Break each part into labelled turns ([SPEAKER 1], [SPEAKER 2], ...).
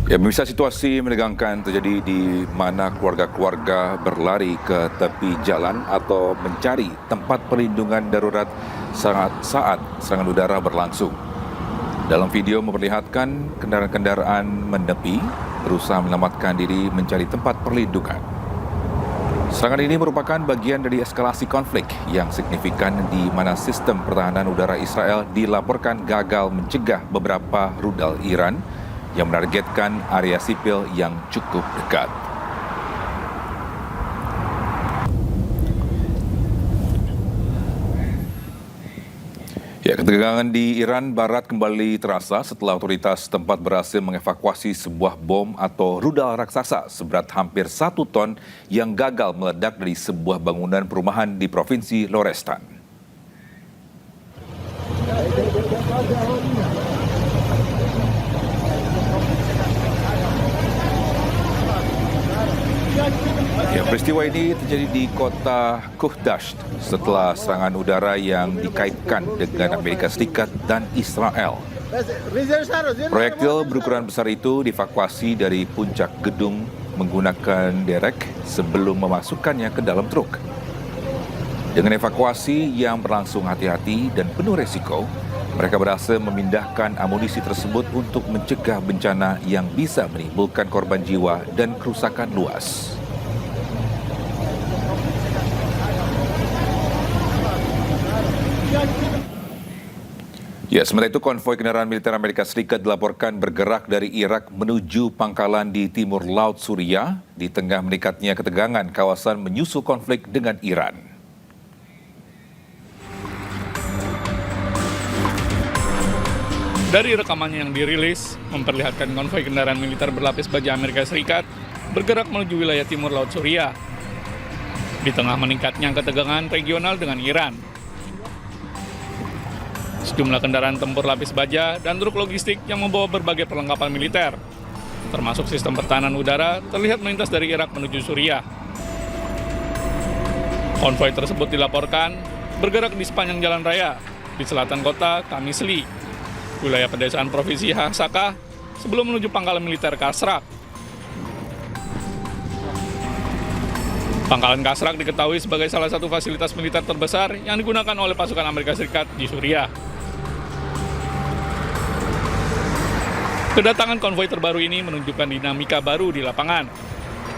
[SPEAKER 1] Ya, pemirsa, situasi menegangkan terjadi di mana keluarga-keluarga berlari ke tepi jalan atau mencari tempat perlindungan darurat saat serangan udara berlangsung. Dalam video memperlihatkan kendaraan-kendaraan menepi berusaha menyelamatkan diri mencari tempat perlindungan. Serangan ini merupakan bagian dari eskalasi konflik yang signifikan di mana sistem pertahanan udara Israel dilaporkan gagal mencegah beberapa rudal Iran yang menargetkan area sipil yang cukup dekat. Ya, ketegangan di Iran Barat kembali terasa setelah otoritas tempat berhasil mengevakuasi sebuah bom atau rudal raksasa seberat hampir 1 ton yang gagal meledak dari sebuah bangunan perumahan di Provinsi Lorestan. Ya, peristiwa ini terjadi di kota Kuhdasht setelah serangan udara yang dikaitkan dengan Amerika Serikat dan Israel. Proyektil berukuran besar itu dievakuasi dari puncak gedung menggunakan derek sebelum memasukkannya ke dalam truk. Dengan evakuasi yang berlangsung hati-hati dan penuh resiko, mereka berhasil memindahkan amunisi tersebut untuk mencegah bencana yang bisa menimbulkan korban jiwa dan kerusakan luas. Ya, sementara itu konvoi kendaraan militer Amerika Serikat dilaporkan bergerak dari Irak menuju pangkalan di timur Laut Suriah di tengah meningkatnya ketegangan kawasan menyusul konflik dengan Iran.
[SPEAKER 2] Dari rekamannya yang dirilis, memperlihatkan konvoi kendaraan militer berlapis baja Amerika Serikat bergerak menuju wilayah timur Laut Suriah di tengah meningkatnya ketegangan regional dengan Iran. Sejumlah kendaraan tempur lapis baja dan truk logistik yang membawa berbagai perlengkapan militer, termasuk sistem pertahanan udara, terlihat melintas dari Irak menuju Suriah. Konvoi tersebut dilaporkan bergerak di sepanjang jalan raya di selatan kota Qamisli, wilayah pedesaan Provinsi Hasakah, sebelum menuju pangkalan militer Kasrak. Pangkalan Kasrak diketahui sebagai salah satu fasilitas militer terbesar yang digunakan oleh pasukan Amerika Serikat di Suriah. Kedatangan konvoi terbaru ini menunjukkan dinamika baru di lapangan.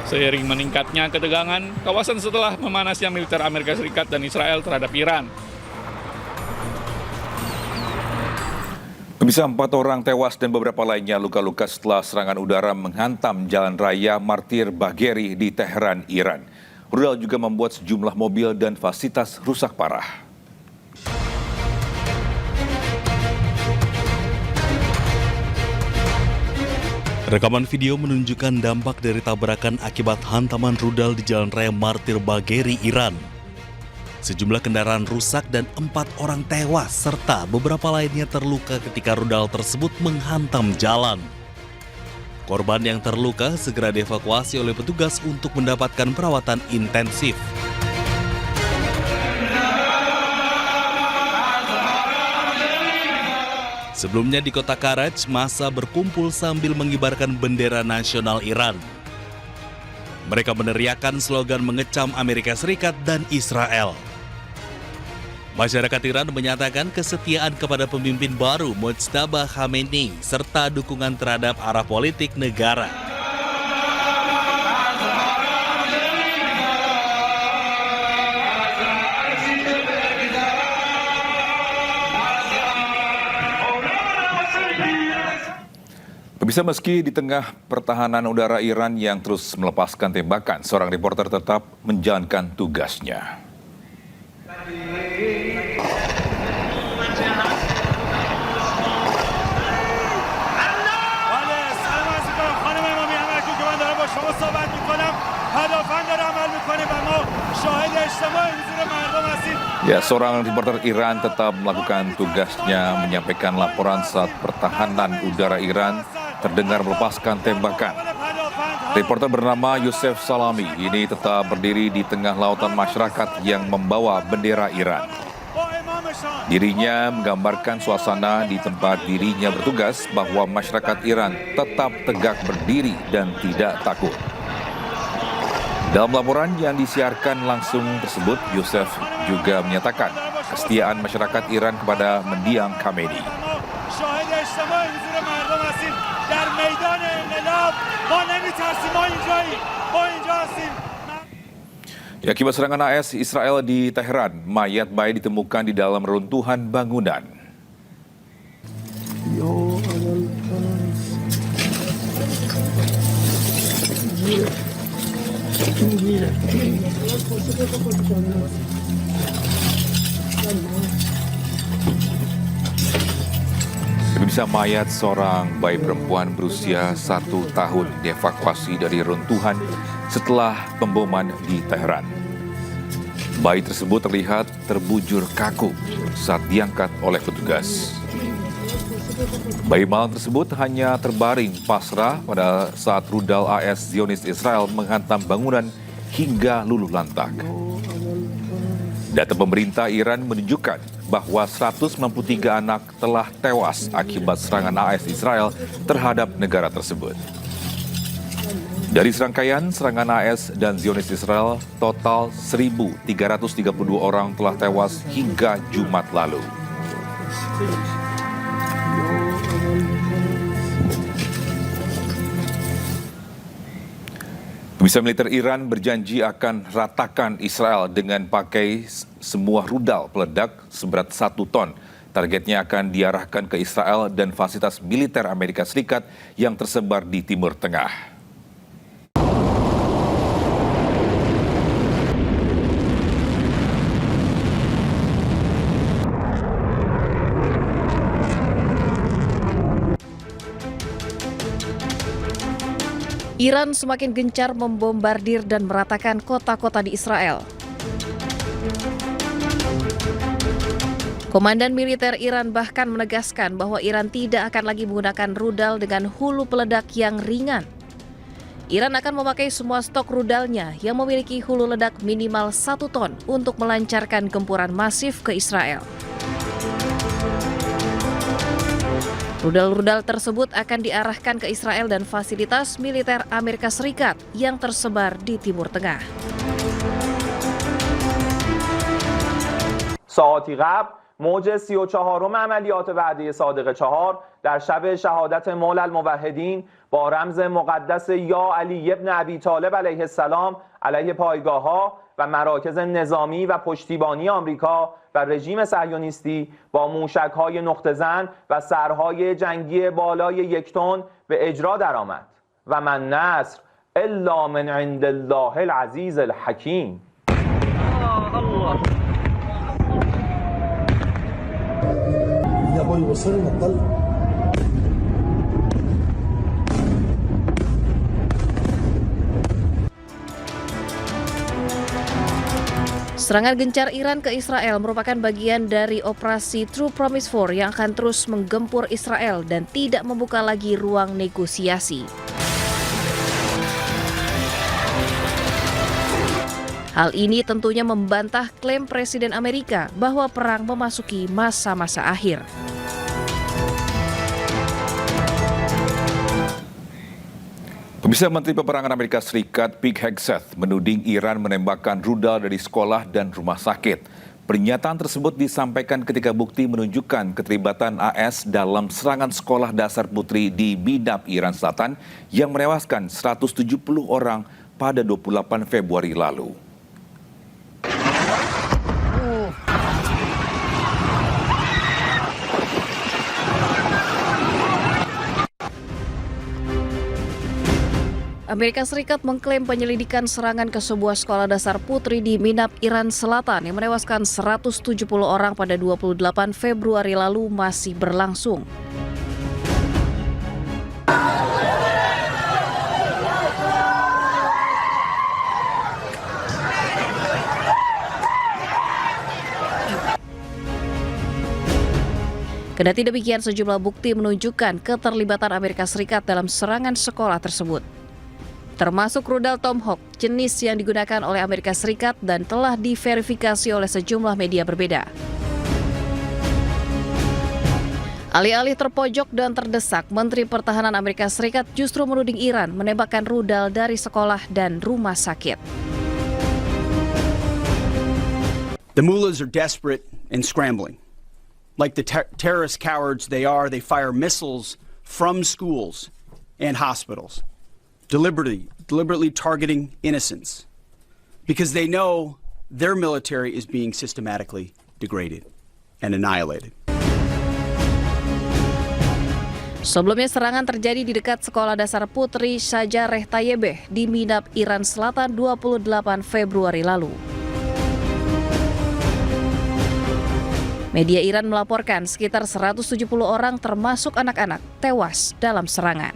[SPEAKER 2] Seiring meningkatnya ketegangan kawasan setelah memanasnya militer Amerika Serikat dan Israel terhadap Iran.
[SPEAKER 1] Bisa 4 orang tewas dan beberapa lainnya luka-luka setelah serangan udara menghantam jalan raya Martir Bagheri di Teheran, Iran. Rudal juga membuat sejumlah mobil dan fasilitas rusak parah.
[SPEAKER 3] Rekaman video menunjukkan dampak dari tabrakan akibat hantaman rudal di jalan raya Martir Bagheri, Iran. Sejumlah kendaraan rusak dan 4 orang tewas serta beberapa lainnya terluka ketika rudal tersebut menghantam jalan. Korban yang terluka segera dievakuasi oleh petugas untuk mendapatkan perawatan intensif. Sebelumnya di kota Karaj, massa berkumpul sambil mengibarkan bendera nasional Iran. Mereka meneriakkan slogan mengecam Amerika Serikat dan Israel. Masyarakat Iran menyatakan kesetiaan kepada pemimpin baru Mojtaba Khamenei serta dukungan terhadap arah politik negara.
[SPEAKER 1] Bisa meski di tengah pertahanan udara Iran yang terus melepaskan tembakan, seorang reporter tetap menjalankan tugasnya. Ya, seorang reporter Iran tetap melakukan tugasnya menyampaikan laporan saat pertahanan udara Iran terdengar melepaskan tembakan. Reporter bernama Yusef Salami ini tetap berdiri di tengah lautan masyarakat yang membawa bendera Iran. Dirinya menggambarkan suasana di tempat dirinya bertugas bahwa masyarakat Iran tetap tegak berdiri dan tidak takut. Dalam laporan yang disiarkan langsung tersebut, Yosef juga menyatakan kesetiaan masyarakat Iran kepada mendiang Khamenei. Akibat serangan AS Israel di Teheran, mayat bayi ditemukan di dalam runtuhan bangunan. Bisa mayat seorang bayi perempuan berusia 1 tahun dievakuasi dari runtuhan setelah pemboman di Teheran. Bayi tersebut terlihat terbujur kaku saat diangkat oleh petugas. Bayi malam tersebut hanya terbaring pasrah pada saat rudal AS Zionis Israel menghantam bangunan hingga luluh lantak. Data pemerintah Iran menunjukkan bahwa 193 anak telah tewas akibat serangan AS Israel terhadap negara tersebut. Dari serangkaian serangan AS dan Zionis Israel, total 1.332 orang telah tewas hingga Jumat lalu. Pemirsa, militer Iran berjanji akan ratakan Israel dengan pakai semua rudal peledak seberat 1 ton. Targetnya akan diarahkan ke Israel dan fasilitas militer Amerika Serikat yang tersebar di Timur Tengah.
[SPEAKER 4] Iran semakin gencar membombardir dan meratakan kota-kota di Israel. Komandan militer Iran bahkan menegaskan bahwa Iran tidak akan lagi menggunakan rudal dengan hulu peledak yang ringan. Iran akan memakai semua stok rudalnya yang memiliki hulu ledak minimal 1 ton untuk melancarkan gempuran masif ke Israel. Rudal-rudal tersebut akan diarahkan ke Israel dan fasilitas militer Amerika Serikat yang tersebar di Timur Tengah.
[SPEAKER 5] ساعتی قبل موج 34م عملیات وعده صادق 4 در شب شهادت مولا الموحدین با رمز مقدس یا علی ابن ابی طالب علیه السلام علیه پایگاه‌ها و مراکز نظامی و پشتیبانی آمریکا و رژیم صهیونیستی با موشک‌های نقطه‌زن و سرهای جنگی بالای 1 تن به اجرا درآمد و من نصر الا من عند الله العزیز الحکیم. الله
[SPEAKER 4] Serangan gencar Iran ke Israel merupakan bagian dari operasi True Promise 4 yang akan terus menggempur Israel dan tidak membuka lagi ruang negosiasi. Hal ini tentunya membantah klaim Presiden Amerika bahwa perang memasuki masa-masa akhir.
[SPEAKER 1] Pemirsa, Menteri Peperangan Amerika Serikat Pete Hegseth menuding Iran menembakkan rudal dari sekolah dan rumah sakit. Pernyataan tersebut disampaikan ketika bukti menunjukkan keterlibatan AS dalam serangan sekolah dasar putri di Midab, Iran Selatan yang menewaskan 170 orang pada 28 Februari lalu.
[SPEAKER 4] Amerika Serikat mengklaim penyelidikan serangan ke sebuah sekolah dasar putri di Midab, Iran Selatan yang menewaskan 170 orang pada 28 Februari lalu masih berlangsung. Kendati demikian, sejumlah bukti menunjukkan keterlibatan Amerika Serikat dalam serangan sekolah tersebut, termasuk rudal Tomahawk, jenis yang digunakan oleh Amerika Serikat dan telah diverifikasi oleh sejumlah media berbeda. Alih-alih terpojok dan terdesak, Menteri Pertahanan Amerika Serikat justru menuding Iran menembakkan rudal dari sekolah dan rumah sakit.
[SPEAKER 6] The mullahs are desperate and scrambling. Like the terrorist cowards they are, they fire missiles from schools and hospitals, deliberately targeting innocents, because they know their military is being systematically degraded and annihilated.
[SPEAKER 4] Sebelumnya serangan terjadi di dekat Sekolah Dasar Putri Shajareh Tayyibeh di Minab, Iran Selatan 28 Februari lalu. Media Iran melaporkan sekitar 170 orang termasuk anak-anak tewas dalam serangan.